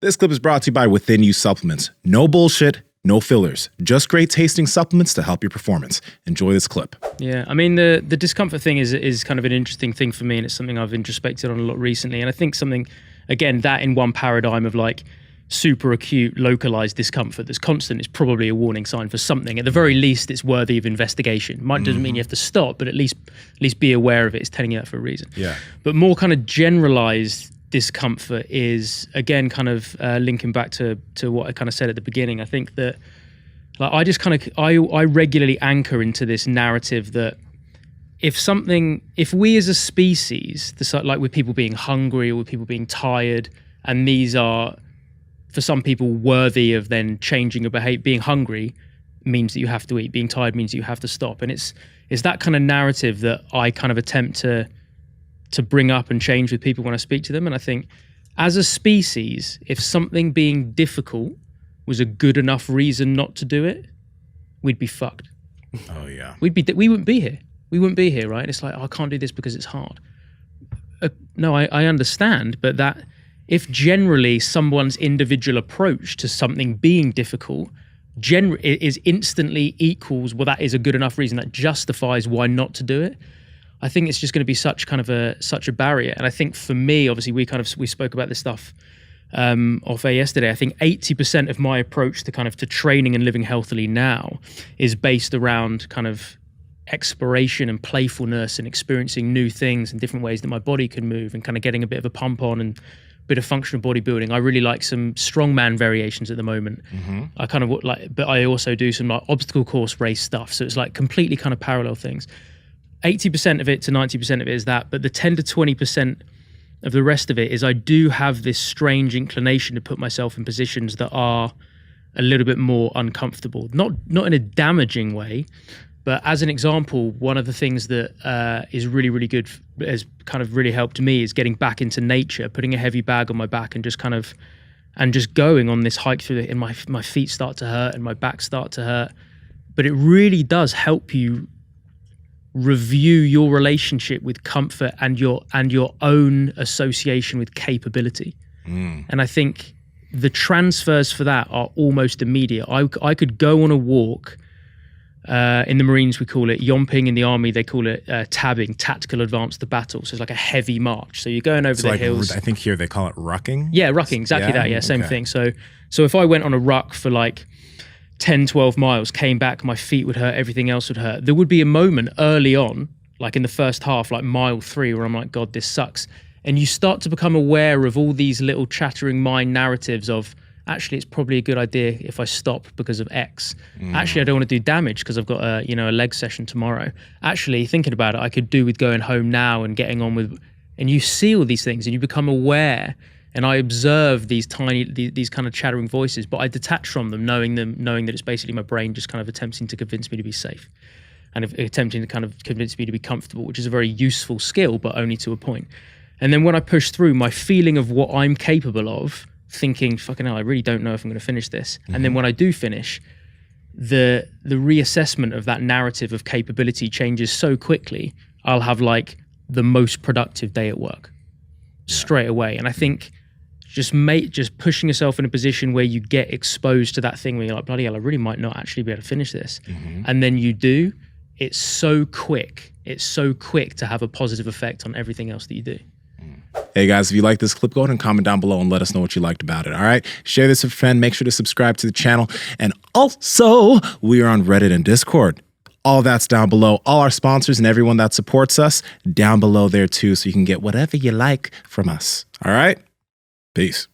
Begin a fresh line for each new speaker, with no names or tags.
This clip is brought to you by Within You Supplements. No bullshit, no fillers, just great tasting supplements to help your performance. Enjoy this clip.
Yeah, I mean, the discomfort thing is kind of an interesting thing for me, and it's something I've introspected on a lot recently. And I think something, again, that in one paradigm of like super acute, localized discomfort that's constant is probably a warning sign for something. At the very least, it's worthy of investigation. Doesn't mean you have to stop, but at least be aware of it. It's telling you that for a reason.
Yeah.
But more kind of generalized discomfort is, again, kind of linking back to what I kind of said at the beginning. I think that like I regularly anchor into this narrative that if we as a species decide, like with people being hungry or with people being tired, and these are for some people worthy of then changing your behavior. Being hungry means that you have to eat, being tired means that you have to stop, and it's that kind of narrative that I kind of attempt to bring up and change with people when I speak to them. And I think as a species, if something being difficult was a good enough reason not to do it, we'd be fucked.
Oh yeah.
We wouldn't be here. We wouldn't be here, right? It's like, oh, I can't do this because it's hard. No, I understand, but that if generally someone's individual approach to something being difficult is instantly equals, well, that is a good enough reason that justifies why not to do it, I think it's just going to be such a barrier. And I think for me, obviously, we spoke about this stuff off air yesterday. I think 80% of my approach to training and living healthily now is based around kind of exploration and playfulness and experiencing new things and different ways that my body can move and kind of getting a bit of a pump on and a bit of functional bodybuilding. I really like some strongman variations at the moment. Mm-hmm. I kind of like, but I also do some like obstacle course race stuff. So it's like completely kind of parallel things. 80% of it to 90% of it is that, but the 10 to 20% of the rest of it is I do have this strange inclination to put myself in positions that are a little bit more uncomfortable, not in a damaging way, but as an example, one of the things that is really, really good, has kind of really helped me, is getting back into nature, putting a heavy bag on my back and just going on this hike through it, and my feet start to hurt and my back start to hurt. But it really does help you review your relationship with comfort and your own association with capability. And I think the transfers for that are almost immediate. I could go on a walk. In the Marines, we call it yomping. In the Army, they call it tabbing, tactical advance to battle. So it's like a heavy march. So you're going over the hills.
I think here they call it rucking.
Yeah, rucking, exactly that. Yeah, same thing. So if I went on a ruck for like 10, 12 miles, came back, my feet would hurt, everything else would hurt. There would be a moment early on, like in the first half, like mile 3, where I'm like, God, this sucks. And you start to become aware of all these little chattering mind narratives of, actually, it's probably a good idea if I stop because of X. Actually, I don't want to do damage because I've got a leg session tomorrow. Actually, thinking about it, I could do with going home now and getting on with, and you see all these things and you become aware. And I observe these kind of chattering voices, but I detach from them, knowing that it's basically my brain just kind of attempting to convince me to be safe and attempting to kind of convince me to be comfortable, which is a very useful skill, but only to a point. And then when I push through, my feeling of what I'm capable of, thinking, fucking hell, I really don't know if I'm going to finish this. Mm-hmm. And then when I do finish, the reassessment of that narrative of capability changes so quickly, I'll have like the most productive day at work straight away. And I think just pushing yourself in a position where you get exposed to that thing where you're like, bloody hell, I really might not actually be able to finish this. Mm-hmm. And then you do, it's so quick to have a positive effect on everything else that you do.
Hey guys, if you like this clip, go ahead and comment down below and let us know what you liked about it. All right, share this with a friend, make sure to subscribe to the channel. And also, we are on Reddit and Discord. All that's down below. All our sponsors and everyone that supports us down below there too, so you can get whatever you like from us. All right, peace.